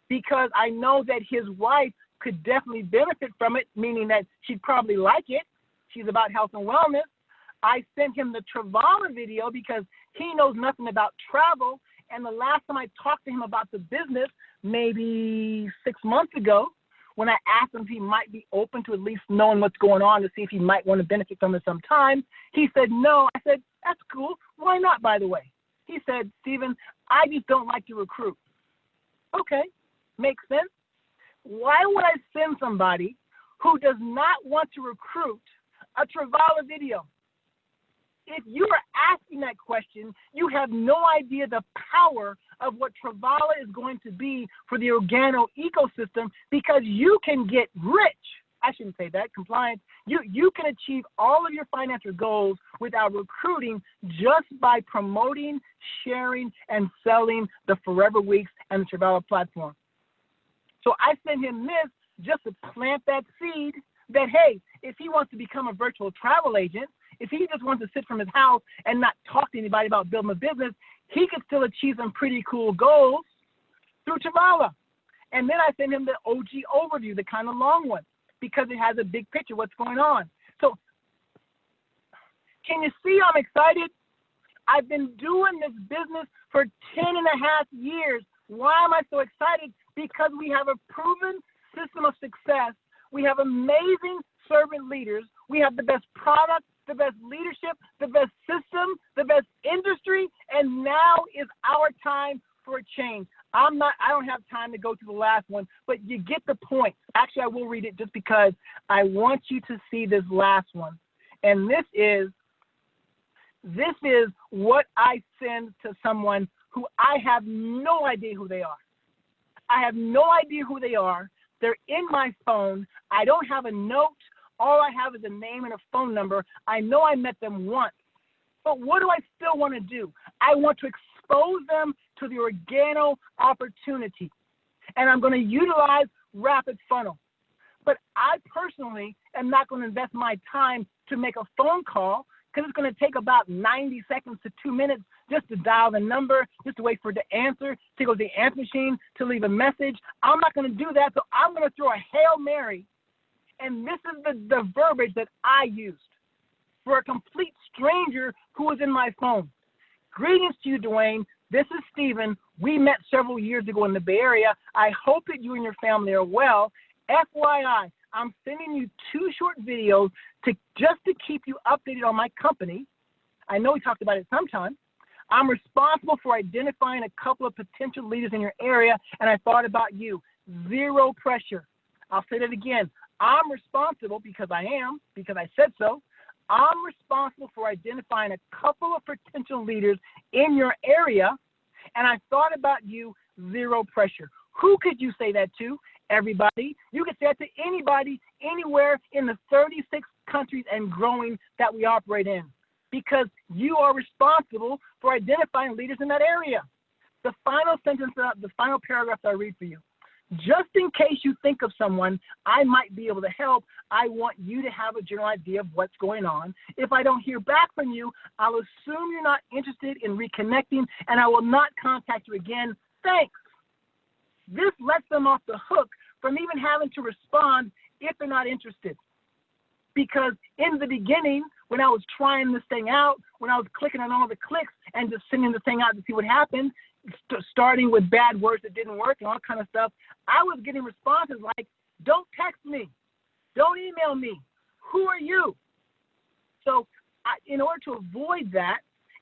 because I know that his wife could definitely benefit from it, meaning that she'd probably like it. She's about health and wellness. I sent him the Travala video because he knows nothing about travel. And the last time I talked to him about the business, maybe 6 months ago, when I asked him if he might be open to at least knowing what's going on to see if he might want to benefit from it sometime, he said no. I said, that's cool. Why not, by the way? He said, Stephen, I just don't like to recruit. Okay, makes sense. Why would I send somebody who does not want to recruit a Travala video? If you are asking that question, you have no idea the power of what Travala is going to be for the Organo ecosystem, because you can get rich. I shouldn't say that, compliance. You can achieve all of your financial goals without recruiting, just by promoting, sharing, and selling the Forever Weeks and the Travala platform. So I sent him this just to plant that seed that, hey, if he wants to become a virtual travel agent, if he just wants to sit from his house and not talk to anybody about building a business, he could still achieve some pretty cool goals through Travala. And then I sent him the OG overview, the kind of long one, because it has a big picture, what's going on. So can you see I'm excited? I've been doing this business for 10 and a half years. Why am I so excited? Because we have a proven system of success. We have amazing servant leaders. We have the best product, the best leadership, the best system, the best industry, and now is our time for a change. I don't have time to go to the last one, but you get the point. Actually, I will read it just because I want you to see this last one. And this is what I send to someone who I have no idea who they are. I have no idea who they are. They're in my phone. I don't have a note. All I have is a name and a phone number. I know I met them once. But what do I still want to do? I want to expose them to the Organo opportunity. And I'm going to utilize Rapid Funnel. But I personally am not going to invest my time to make a phone call, because it's going to take about 90 seconds to 2 minutes just to dial the number, just to wait for it to answer, to go to the answer machine, to leave a message. I'm not going to do that, so I'm going to throw a Hail Mary. And this is the verbiage that I used for a complete stranger who was in my phone. Greetings to you, Dwayne. This is Stephen. We met several years ago in the Bay Area. I hope that you and your family are well. FYI, I'm sending you 2 short videos just to keep you updated on my company. I know we talked about it sometime. I'm responsible for identifying a couple of potential leaders in your area, and I thought about you. Zero pressure. I'll say that again. I'm responsible because I said so. I'm responsible for identifying a couple of potential leaders in your area, and I thought about you. Zero pressure. Who could you say that to? Everybody. You could say that to anybody, anywhere in the 36 countries and growing that we operate in, because you are responsible for identifying leaders in that area. The final sentence, the final paragraph that I read for you. Just in case you think of someone I might be able to help, I want you to have a general idea of what's going on. If I don't hear back from you, I'll assume you're not interested in reconnecting, and I will not contact you again. Thanks. This lets them off the hook from even having to respond if they're not interested. Because in the beginning, when I was trying this thing out, when I was clicking on all the clicks and just sending the thing out to see what happened, starting with bad words that didn't work and all kind of stuff, I was getting responses like, don't text me, don't email me, who are you? So in order to avoid that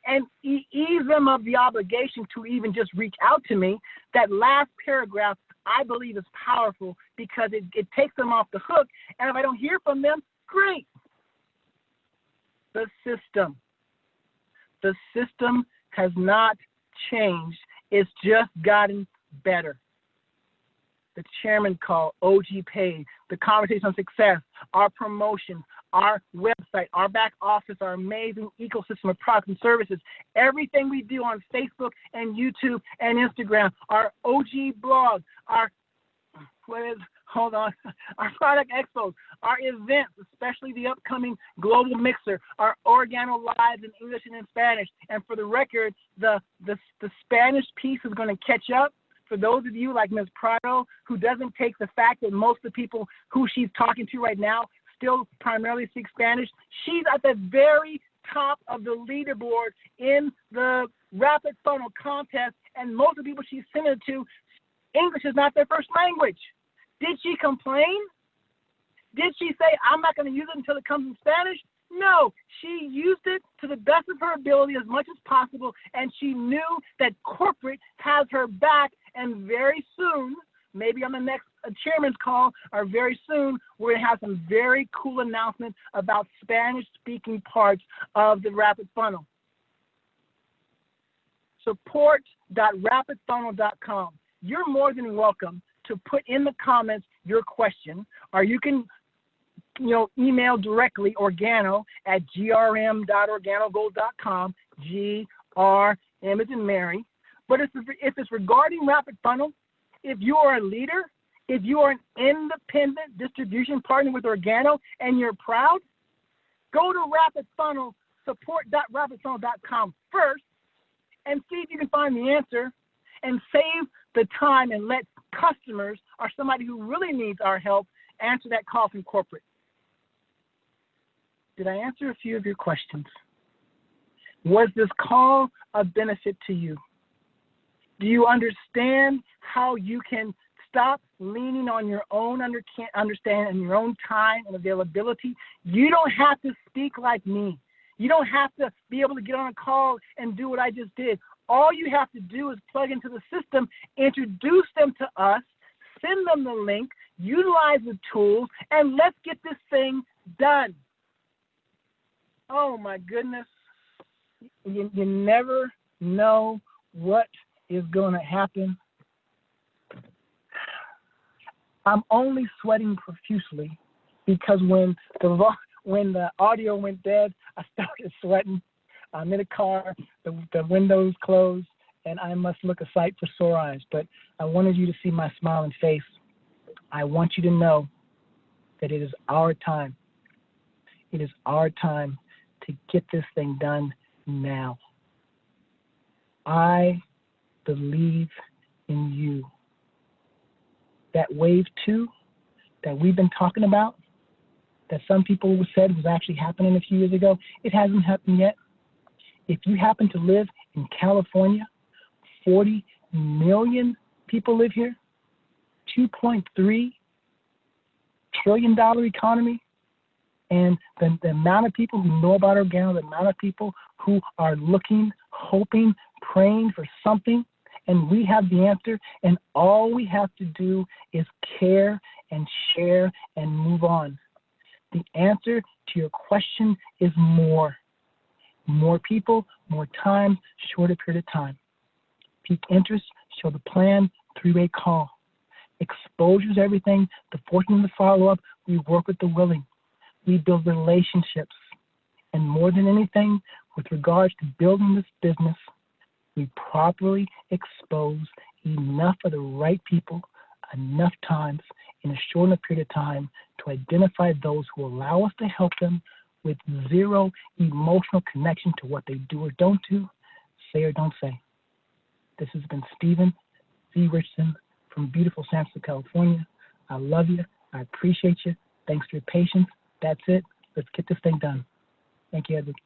and ease them of the obligation to even just reach out to me, that last paragraph I believe is powerful, because it takes them off the hook. And if I don't hear from them, great. The system has not changed. It's just gotten better. The chairman call, OG paid, the conversation on success, our promotion, our website, our back office, our amazing ecosystem of products and services, everything we do on Facebook and YouTube and Instagram, our OG blog, our product expos, our events, especially the upcoming Global Mixer, our Organo Lives in English and in Spanish. And for the record, the Spanish piece is going to catch up. For those of you like Ms. Prado, who doesn't take the fact that most of the people who she's talking to right now still primarily speak Spanish, she's at the very top of the leaderboard in the Rapid Funnel contest, and most of the people she's sent it to, English is not their first language. Did she complain? Did she say, I'm not going to use it until it comes in Spanish? No, she used it to the best of her ability as much as possible, and she knew that corporate has her back, and very soon, maybe on the next chairman's call or very soon, we're going to have some very cool announcements about Spanish-speaking parts of the Rapid Funnel. Support.rapidfunnel.com. You're more than welcome to put in the comments your question, or you can email directly organo at grm.organogold.com, GRM as in Mary. But if it's regarding Rapid Funnel, if you are a leader, if you are an independent distribution partner with Organo and you're proud, go to Rapid Funnel, support.rapidfunnel.com first, and see if you can find the answer and save the time and let customers or somebody who really needs our help answer that call from corporate. Did I answer a few of your questions? Was this call a benefit to you? Do you understand how you can stop leaning on your own understanding and your own time and availability? You don't have to speak like me. You don't have to be able to get on a call and do what I just did. All you have to do is plug into the system, introduce them to us, send them the link, utilize the tools, and let's get this thing done. Oh my goodness. You never know what is going to happen. I'm only sweating profusely because when the audio went dead, I started sweating. I'm in a car, the windows closed, and I must look a sight for sore eyes. But I wanted you to see my smiling face. I want you to know that it is our time. It is our time to get this thing done now. I believe in you. That wave 2 that we've been talking about, that some people said was actually happening a few years ago, it hasn't happened yet. If you happen to live in California, 40 million people live here, $2.3 trillion economy, and the amount of people who know about Organo, the amount of people who are looking, hoping, praying for something, and we have the answer, and all we have to do is care and share and move on. The answer to your question is more. More people, more time, shorter period of time. Peak interest, show the plan, 3-way call. Exposure is everything, the fortune and the follow-up, we work with the willing. We build relationships. And more than anything, with regards to building this business, we properly expose enough of the right people, enough times, in a short enough period of time to identify those who allow us to help them with zero emotional connection to what they do or don't do, say or don't say. This has been Stephen Richardson from beautiful San Francisco, California. I love you. I appreciate you. Thanks for your patience. That's it. Let's get this thing done. Thank you, Edward.